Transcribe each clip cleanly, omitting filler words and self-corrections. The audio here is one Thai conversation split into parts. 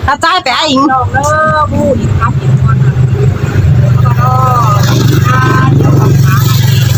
ta trai bé anh nó bu đi khắp đi con nó nhiều con cá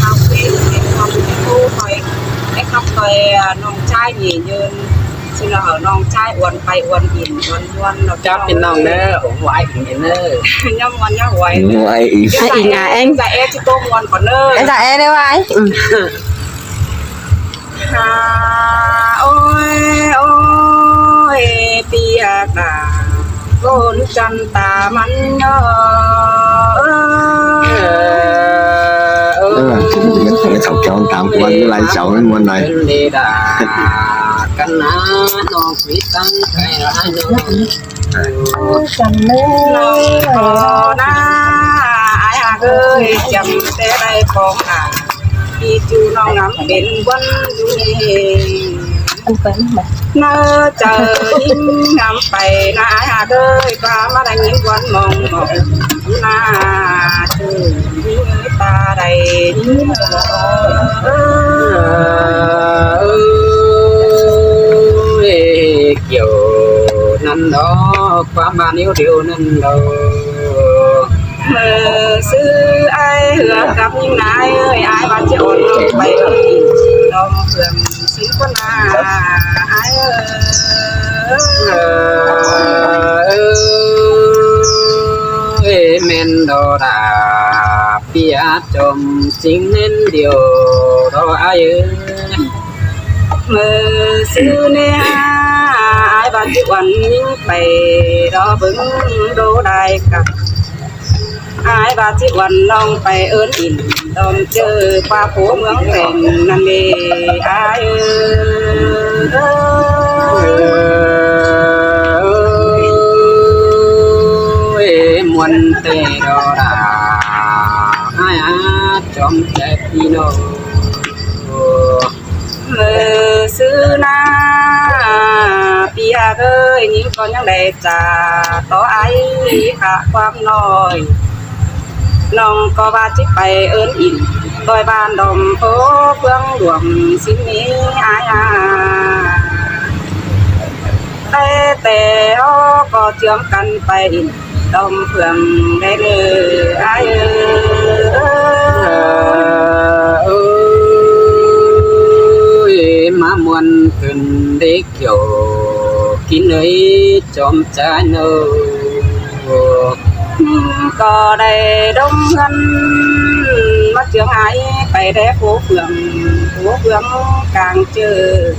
khắp bên khắp khu thôi cái khắp thôi nông trai nhỉ như xin là ở nông trai uốn bay uốn in uốn nó chắc bên nông nữa cũng ngoại cũng nữa nhom uốn nhá ngoại anh à em dạ em chỉ tôm uốn còn nữa em dạ em đấy anh ôi ôi bia ta con chân ta mắn nhớ cái thầu cho ông tạm của anh lại chậu lên môn này căn ná nó quý tăng cái là ai nó chẳng mê có na ai à ơi chậm té đây con à đi chú nó ngắm bên quân anh quen mà nơ chờ nhìn ngắm phải na ai à ơi qua mà đánh những quân mong mong na từ người ta đây kiểu năm đó qua bao nhiêu điều năm đầu mơ xứ ai hứa gặp những ai ơi ai bán cho ôn lòng bay ơi lòng phường xin quân ai ơi men đồ đà bia chồng chính nên điều đó ai ơi mơ xứ nè ai bán cho ôn những bày đó vững đô đài cả ai bà chỉ quần lòng phải ơn in đồng chơi qua phố mướn phèn nằm bề ai ơi muôn tê đó là ai trong trái pino mơ xứ na bia ơi những con những đẹp già có ai hạความnói lòng có ba chiếc bay ơn in đôi bàn đồng phố phương luồng xin mỹ ai tê tê có trường căn bay in đồng phương đây lư ai ơi mà muôn cần để kiểu kín ấy trong trái nâu có đây đông ngân mắt trường ai phải để phố phường càng chờ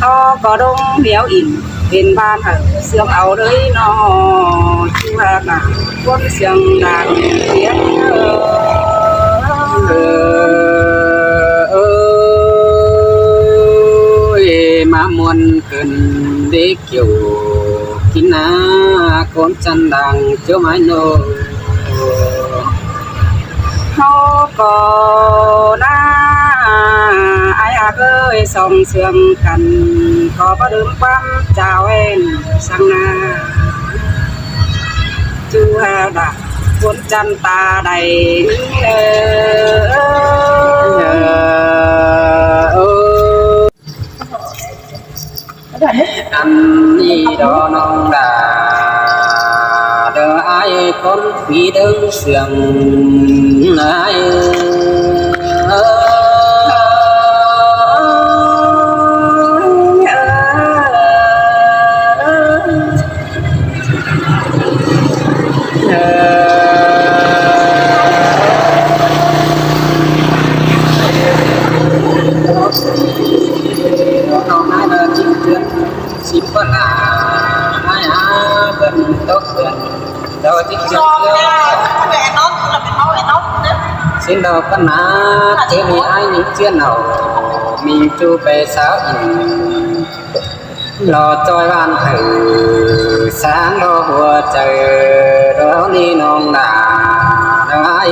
họ có đông đéo in bên ban ở xương áo đấy nó chú hà cả con xương đàn tiếng ơi mà muôn cần để kiểu kín á con chân đằng chỗ mái nô họ có na ai ơi sông sương cần có đơm quam chào em sang na chú hà đã cuốn chân ta đầy ăn đi đó non đà đỡ ai con phi đơn sườn ai xin đầu con ná thế vì ai những chuyện nào mình chu bè sao lo cho ban thử sáng đó vừa trời đó đi non đà đó ai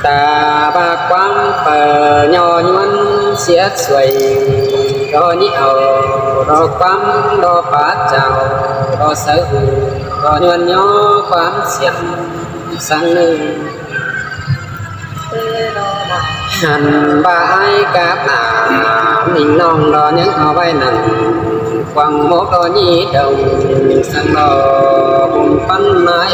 ta ba quang phở nhỏ nhuận xiết xuôi đó nhậu đó quắm đó phá chào đó sở hữu đó nhuận nhỏ quắm xiết sang nơi หันบายกับหนานิ่งน้องรอยังเอาไว้นั่นquăng một đôi nhi đồng sang đò cùng phân mãi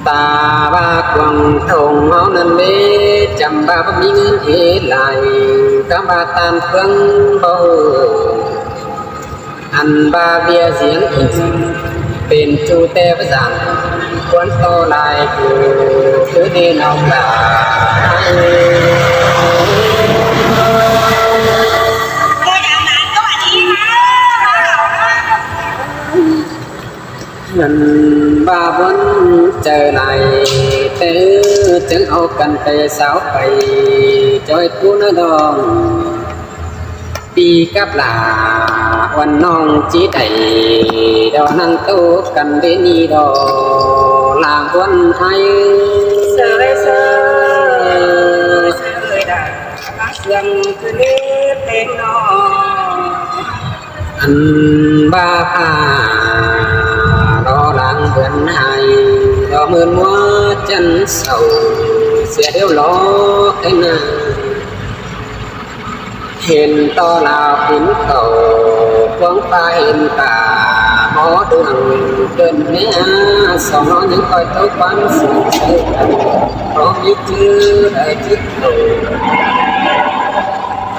ta ba quăng thùng máu nên bế chăm ba bất minh thế lại các ba tan phương bầu ăn ba bia giếngเป็นจูเตวสันควรโตลายคือดีนองลาเงินบาบนเจอไหนเตอจึงเอากันไปสาวไปจอยกูนดองปีกับลาวันน้องจีไดดอนั่งโตกันเดนีดอลางวันไทยเสยเสยดาเสียงคือเล็บเต็งนออันบาพารอลางเบือนไห้ดอเมือนมัวจันเสาเสียเดียวล้อไอ้นาเห็นต่อลาวหินเก่าควงฟ้าเห็นตาหมอดวงเดินเนี้ยสองน้องยังคอยเต้าความสุขเชื่อเพราะมีชื่อได้คิดถูก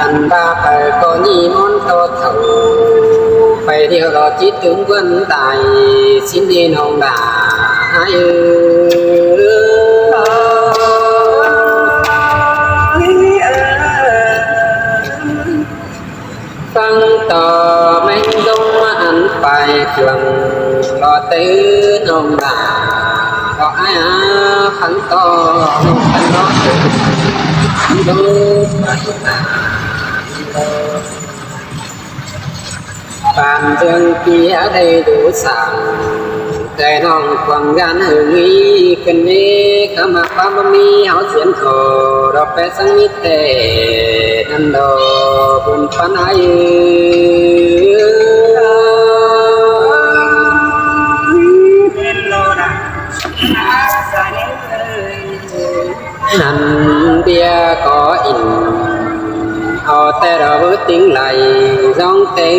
อันบาไปก็นี่มอนโตเถ่าไปเดียวรอจิตถึงวันตายสิ้นดีน้องด่าให้ฟังต่อไม่ต้องมาอันไปเครื่องรอตื้อนองด่าก็อ้าขันต่อขันรอดูปานเดือนปีอะไรดูสั่งใจน้องความงานหึงอีกันนี้ขมาความมีเอาเสียงขอรอแปะสังมิตเตนันโดบุญปันไอหันเบียก็อินเอาแต่เราติ้งไหลร้องเตะ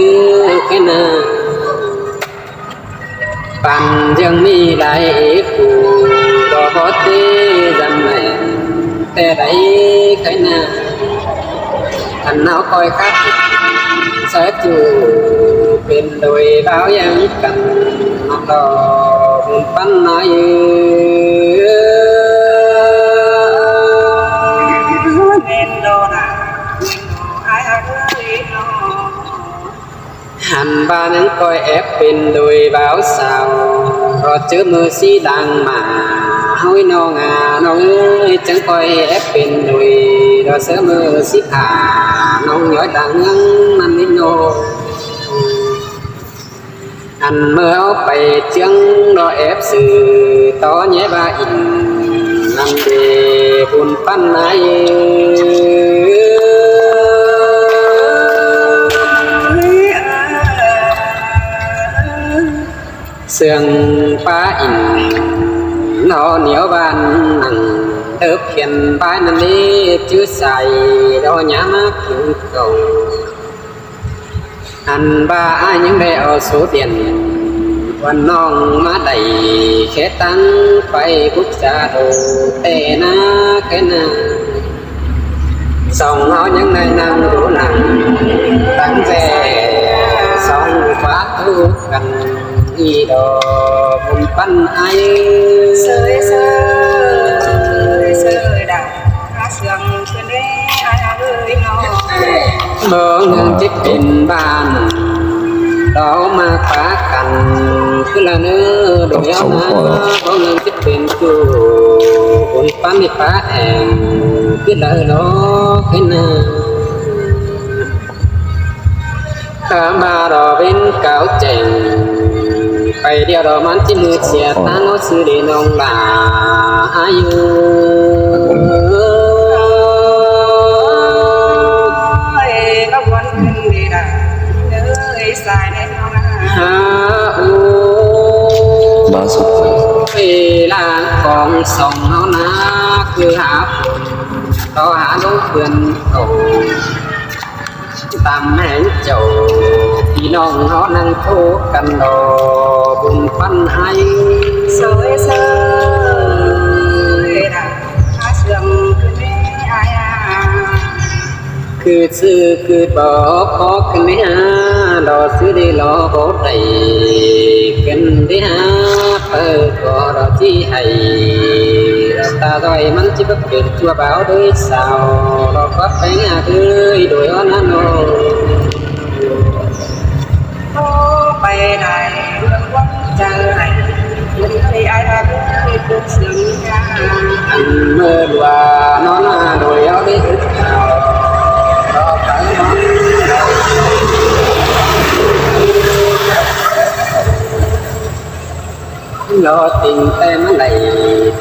แค่นั้นปันยังมีหลายผู้ก็พอตีจำแม่แต่ได้แค่นั้นอันเอาคอยคัดเสียจูเป็นโดยเบายังกันนักดอกปันน้อยหันบ้านนั้นคอยแอบเป็นโดยเบาสาวรอเจอมือสีดังมาเฮ้ยน้องน้องเอ้ยจังคอยแอบเป็นโดยรอเจอมือสีขาน้องย้อยดังงั้นมันนิโนอันเมื่อเอาไปเจียงรอแอบสื่อต่อแย่บาอินนั่นเดบุญปั้นไหนเสื่องป้าอินนอเหนียวบานนังเติบเขียนป้ายนั่นนี้ชื่อใส่ดอหยามาผิวเก่าอันบ้ายังได้เอาสูเตียนวันน้องมาได้แค่ตั้งไปพุทธาโดแต่นาแค่นาส่องเอายังในนางดูหนังตั้งแต่ส่องฟ้าทุกกันอีดอกบุญปั้นไอเสยเสยเสยดาเสียงคือเล็บเลยนอเมื่อเงินจิตเป็นบ้านเรามาปะกันคือละเนื้อโดยเอานะเพราะเงินจิตเป็นจูบุญปั้นในป้าแองคือละล้อขึ้นนาข้ามารอเป็นเก่าเจ๋งไปเดียวเรามันที่มือเสียตาโนซื้อดีน้องลาอายุก็วันขึ้นดีดาเอ้ยสายในน้อง องสองเฮานะคือหาผลต่อหาลูกเพื่อนเขาตามแม่เจ้าพี่น้องเขานั่งโทกันดอบุญปันให้ สวยเสยด่าหาเสื่อมคือแม่อายา คือซื้อคือบอกขอกันไม่หารอซื้อได้รอบ่ได้กันได้หาเปิดก็รอที่ให้เราตาดอยมันจะบักเกิดชั่วบ่าวด้วยสาวเราก็ไปงาเลยโดยอ่อนนั้นโน โทรไปได้เรื่องวังใจยังให้อายาด้วยปลุกเสียงยา อันเมื่อว่านอนมาโดยเอาได้ถึงสาวรอไปบ้างรอติ่งแต่เมื่อไหร่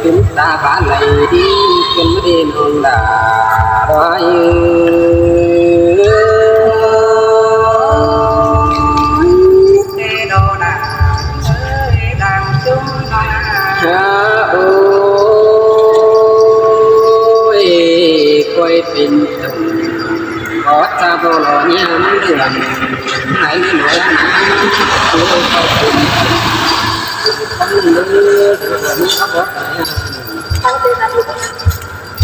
ถึงตาบ้านไหลดีขึ้นไม่ได้นอนด่าร้อย เตโดดาเอ้ยดังจุ้มมา ฮะโอ้ยคอยเป็นตุ่มขอจะโบโลเนี่ยมันเดือนไหนเหนือหนาตัวเขาเป็นตั้งเลือดมันขับรถ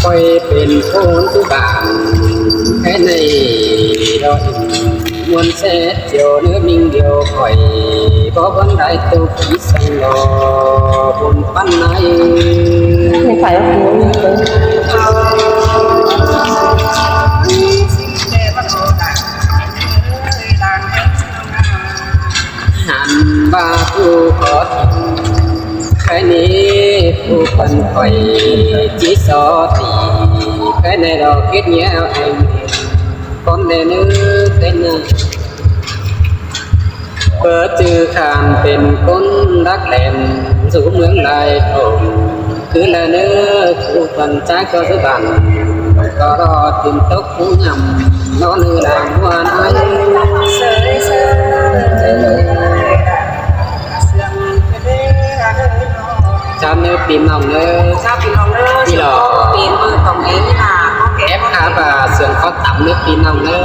คอยเป็นคนทุบานแค่ในดอยมวนเสดเจียวเนื้อมิงเดียวคอยพอวันได้ตัวผีสังโลบนปั้นไหน ไม่ใส่หัวเลย สิเตมันโดดาเอ้ยดังจุ้มมา หันบาผู้ขอทิมแค่นี้ผู้คนคอยจีสอตีแค่ในดอกคิดเงี้ยเองคนเดนึกเป็นเปิดจือขานเป็นคนรักแหลมสู่เมืองลายโถมคือละเนื้อผู้คนใจก็สุบันก็รอติมตกผู้ยำนอนเนื้อหลังวันไอ้ เสยเสยเสื่อมคือแม่อายาด้วยเนาะ จำเนื้อปีนองเนื้อ ชาวพี่น้องเด้อสิขอปีนมือตรงเองค่ะโอเค เอฟขาบาเสื่อมเขาต่ำเนื้อปีนองเนื้อ